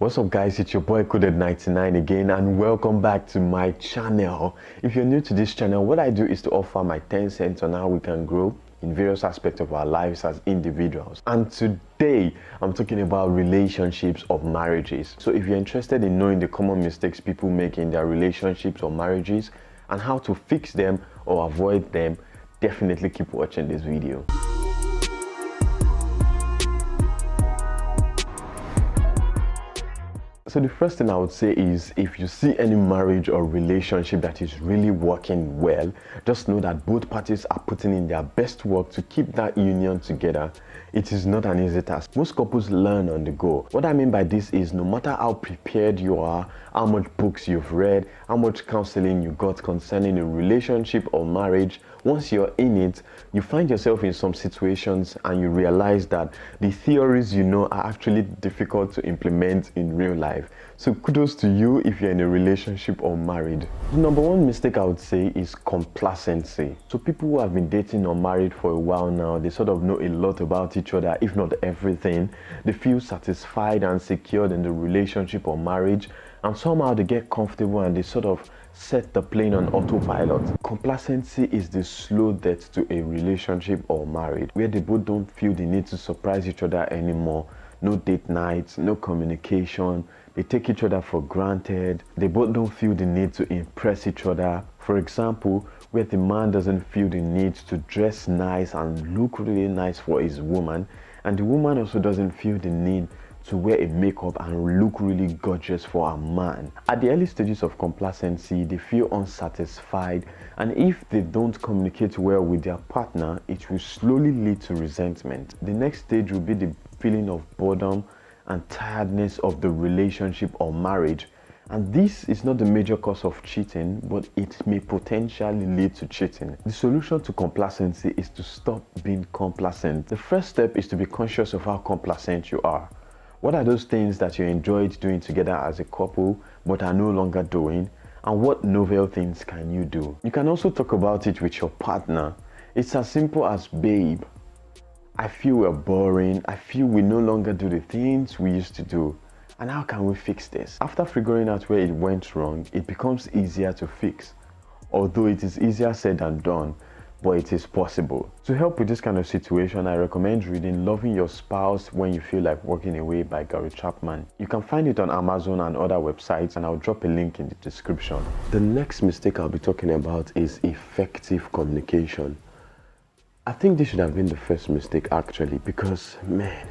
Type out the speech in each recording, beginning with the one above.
What's up guys, it's your boy Coded99 again and welcome back to my channel. If you're new to this channel, what I do is to offer my 10 cents on how we can grow in various aspects of our lives as individuals. And today I'm talking about relationships or marriages. So if you're interested in knowing the common mistakes people make in their relationships or marriages and how to fix them or avoid them, definitely keep watching this video. So the first thing I would say is, if you see any marriage or relationship that is really working well, just know that both parties are putting in their best work to keep that union together. It is not an easy task. Most couples learn on the go. What I mean by this is, no matter how prepared you are, how much books you've read, how much counseling you got concerning a relationship or marriage, once you're in it, you find yourself in some situations and you realize that the theories you know are actually difficult to implement in real life. So kudos to you if you're in a relationship or married. The number one mistake I would say is complacency. So people who have been dating or married for a while now, they sort of know a lot about each other, if not everything. They feel satisfied and secured in the relationship or marriage, and somehow they get comfortable and they sort of set the plane on autopilot. Complacency is the slow death to a relationship or marriage, where they both don't feel the need to surprise each other anymore. No date nights, no communication, they take each other for granted. They both don't feel the need to impress each other. For example, where the man doesn't feel the need to dress nice and look really nice for his woman, and the woman also doesn't feel the need to wear a makeup and look really gorgeous for a man. At the early stages of complacency, they feel unsatisfied, and if they don't communicate well with their partner, it will slowly lead to resentment. The next stage will be the feeling of boredom and tiredness of the relationship or marriage. And this is not the major cause of cheating, but it may potentially lead to cheating. The solution to complacency is to stop being complacent. The first step is to be conscious of how complacent you are. What are those things that you enjoyed doing together as a couple but are no longer doing? And what novel things can you do? You can also talk about it with your partner. It's as simple as, babe, I feel we're boring. I feel we no longer do the things we used to do. And how can we fix this? After figuring out where it went wrong, it becomes easier to fix. Although it is easier said than done, but it is possible. To help with this kind of situation, I recommend reading Loving Your Spouse When You Feel Like Walking Away by Gary Chapman. You can find it on Amazon and other websites, and I'll drop a link in the description. The next mistake I'll be talking about is effective communication. I think this should have been the first mistake actually, because man,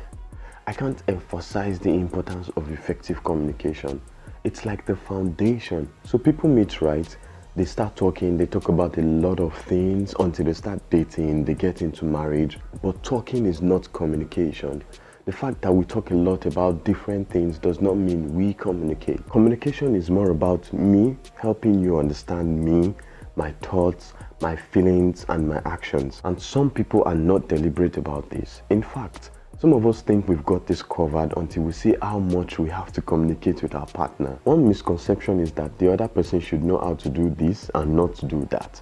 I can't emphasize the importance of effective communication. It's like the foundation. So people meet, right? They start talking, they talk about a lot of things until they start dating, they get into marriage. But talking is not communication. The fact that we talk a lot about different things does not mean we communicate. Communication is more about me helping you understand me, my thoughts, my feelings, and my actions. And some people are not deliberate about this. In fact, some of us think we've got this covered until we see how much we have to communicate with our partner. One misconception is that the other person should know how to do this and not to do that.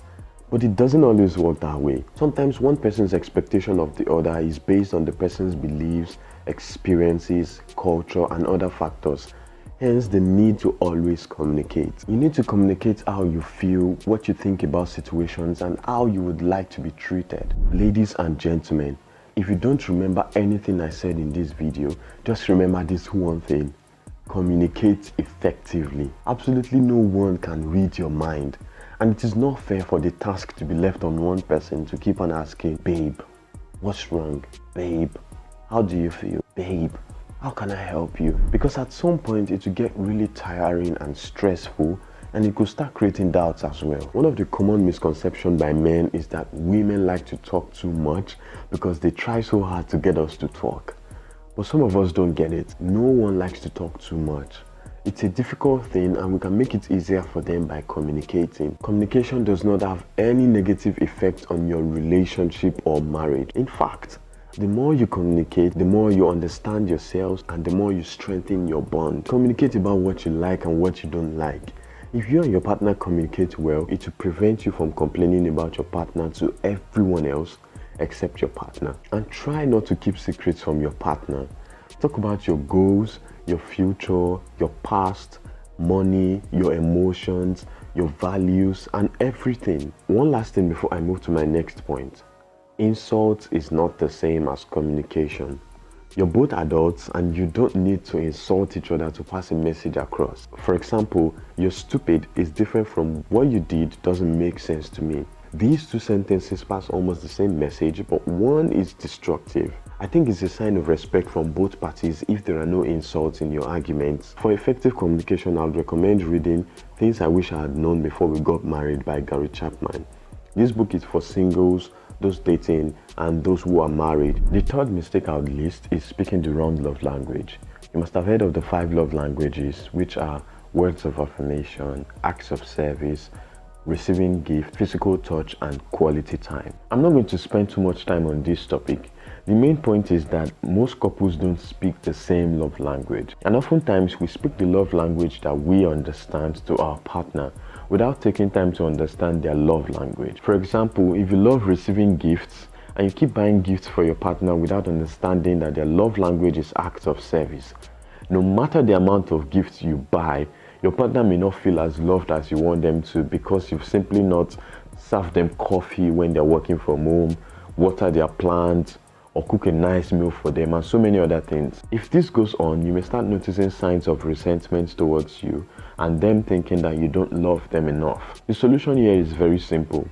But it doesn't always work that way. Sometimes one person's expectation of the other is based on the person's beliefs, experiences, culture, and other factors. Hence the need to always communicate. You need to communicate how you feel, what you think about situations, and how you would like to be treated. Ladies and gentlemen, if you don't remember anything I said in this video, just remember this one thing: communicate effectively. Absolutely no one can read your mind, and it is not fair for the task to be left on one person to keep on asking, babe, what's wrong? Babe, how do you feel? Babe, how can I help you? Because at some point it will get really tiring and stressful, and it could start creating doubts as well. One of the common misconceptions by men is that women like to talk too much because they try so hard to get us to talk. But some of us don't get it. No one likes to talk too much. It's a difficult thing, and we can make it easier for them by communicating. Communication does not have any negative effect on your relationship or marriage. In fact, the more you communicate, the more you understand yourselves, and the more you strengthen your bond. Communicate about what you like and what you don't like. If you and your partner communicate well, it will prevent you from complaining about your partner to everyone else except your partner. And try not to keep secrets from your partner. Talk about your goals, your future, your past, money, your emotions, your values, and everything. One last thing before I move to my next point. Insult is not the same as communication. You're both adults and you don't need to insult each other to pass a message across. For example, "you're stupid" is different from "what you did doesn't make sense to me." These two sentences pass almost the same message, but one is destructive. I think it's a sign of respect from both parties if there are no insults in your arguments. For effective communication, I would recommend reading Things I Wish I Had Known Before We Got Married by Gary Chapman. This book is for singles, those dating, and those who are married. The third mistake I would list is speaking the wrong love language. You must have heard of the 5 love languages, which are words of affirmation, acts of service, receiving gift, physical touch, and quality time. I'm not going to spend too much time on this topic. The main point is that most couples don't speak the same love language, and oftentimes we speak the love language that we understand to our partner without taking time to understand their love language. For example, if you love receiving gifts and you keep buying gifts for your partner without understanding that their love language is acts of service, no matter the amount of gifts you buy, your partner may not feel as loved as you want them to because you've simply not served them coffee when they're working from home, water their plants, or cook a nice meal for them, and so many other things. If this goes on, you may start noticing signs of resentment towards you and them thinking that you don't love them enough. The solution here is very simple.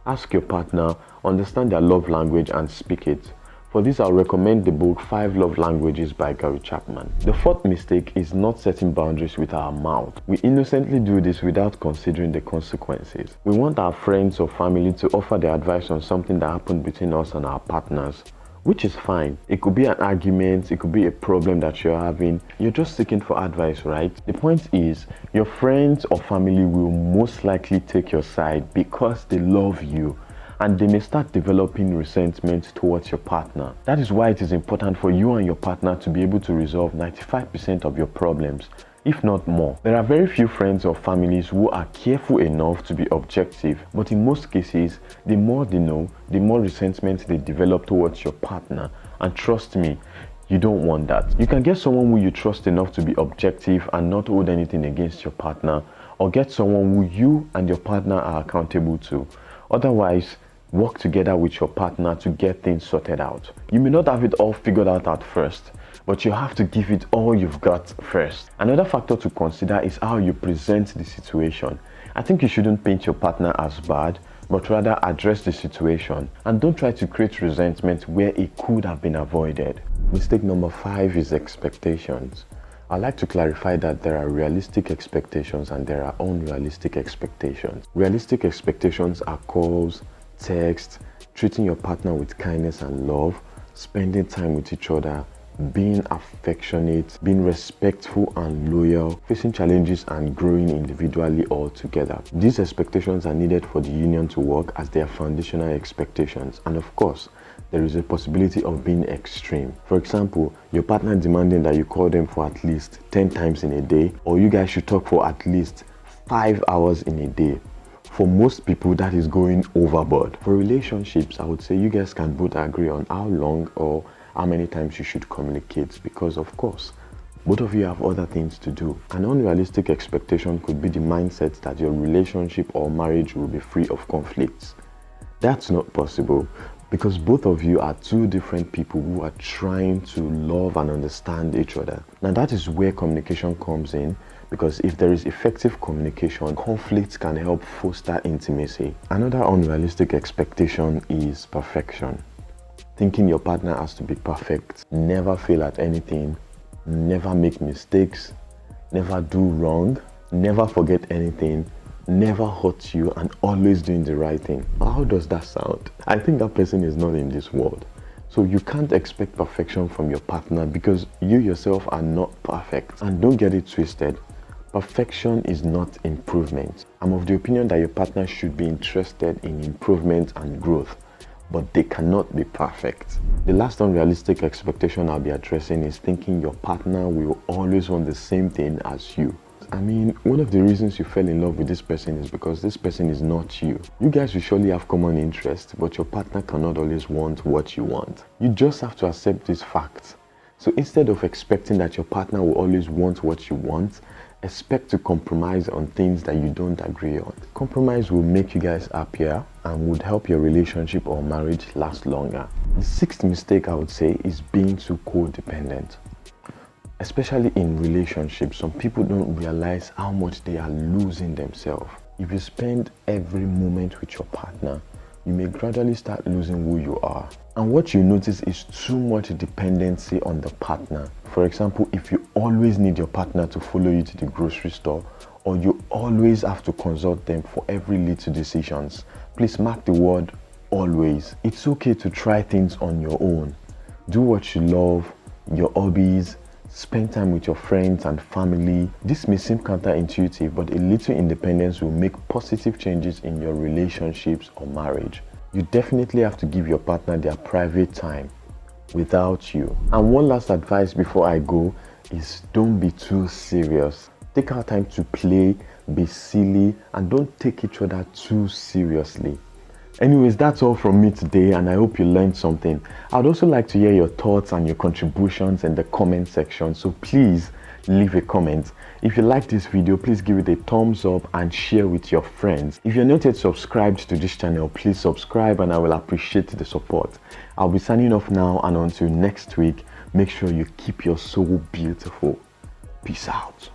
Ask your partner, understand their love language, and speak it. For this, I'll recommend the book 5 Love Languages by Gary Chapman. The fourth mistake is not setting boundaries with our mouth. We innocently do this without considering the consequences. We want our friends or family to offer their advice on something that happened between us and our partners, which is fine. It could be an argument, it could be a problem that you're having. You're just seeking for advice, right? The point is, your friends or family will most likely take your side because they love you, and they may start developing resentment towards your partner. That is why it is important for you and your partner to be able to resolve 95% of your problems, if not more. There are very few friends or families who are careful enough to be objective, but in most cases, the more they know, the more resentment they develop towards your partner. And trust me, you don't want that. You can get someone who you trust enough to be objective and not hold anything against your partner, or get someone who you and your partner are accountable to. Otherwise, work together with your partner to get things sorted out. You may not have it all figured out at first, but you have to give it all you've got first. Another factor to consider is how you present the situation. I think you shouldn't paint your partner as bad, but rather address the situation, and don't try to create resentment where it could have been avoided. Mistake number 5 is expectations. I'd like to clarify that there are realistic expectations and there are unrealistic expectations. Realistic expectations are calls, text, treating your partner with kindness and love, spending time with each other, being affectionate, being respectful and loyal, facing challenges and growing individually or together. These expectations are needed for the union to work as they are foundational expectations, and of course, there is a possibility of being extreme. For example, your partner demanding that you call them for at least 10 times in a day, or you guys should talk for at least 5 hours in a day. For most people, that is going overboard. For relationships, I would say you guys can both agree on how long or how many times you should communicate, because of course, both of you have other things to do. An unrealistic expectation could be the mindset that your relationship or marriage will be free of conflicts. That's not possible, because both of you are two different people who are trying to love and understand each other. Now that is where communication comes in, because if there is effective communication, conflicts can help foster intimacy. Another unrealistic expectation is perfection. Thinking your partner has to be perfect, never fail at anything, never make mistakes, never do wrong, never forget anything, never hurt you, and always doing the right thing. How does that sound? I think that person is not in this world. So you can't expect perfection from your partner because you yourself are not perfect. And don't get it twisted. Perfection is not improvement. I'm of the opinion that your partner should be interested in improvement and growth, but they cannot be perfect. The last unrealistic expectation I'll be addressing is thinking your partner will always want the same thing as you. I mean, one of the reasons you fell in love with this person is because this person is not you. You guys will surely have common interests, but your partner cannot always want what you want. You just have to accept this fact So instead of expecting that your partner will always want what you want, expect to compromise on things that you don't agree on. Compromise will make you guys happier and would help your relationship or marriage last longer. The sixth mistake I would say is being too codependent. Especially in relationships, some people don't realize how much they are losing themselves. If you spend every moment with your partner, you may gradually start losing who you are. And what you notice is too much dependency on the partner. For example, if you always need your partner to follow you to the grocery store, or you always have to consult them for every little decisions, please mark the word always. It's okay to try things on your own. Do what you love, your hobbies, spend time with your friends and family. This may seem counterintuitive, but a little independence will make positive changes in your relationships or marriage. You definitely have to give your partner their private time without you. And one last advice before I go is don't be too serious. Take out time to play, be silly, and don't take each other too seriously. Anyways, that's all from me today, and I hope you learned something. I'd also like to hear your thoughts and your contributions in the comment section, so please leave a comment. If you like this video, please give it a thumbs up and share with your friends. If you're not yet subscribed to this channel, please subscribe and I will appreciate the support. I'll be signing off now, and until next week, make sure you keep your soul beautiful. Peace out.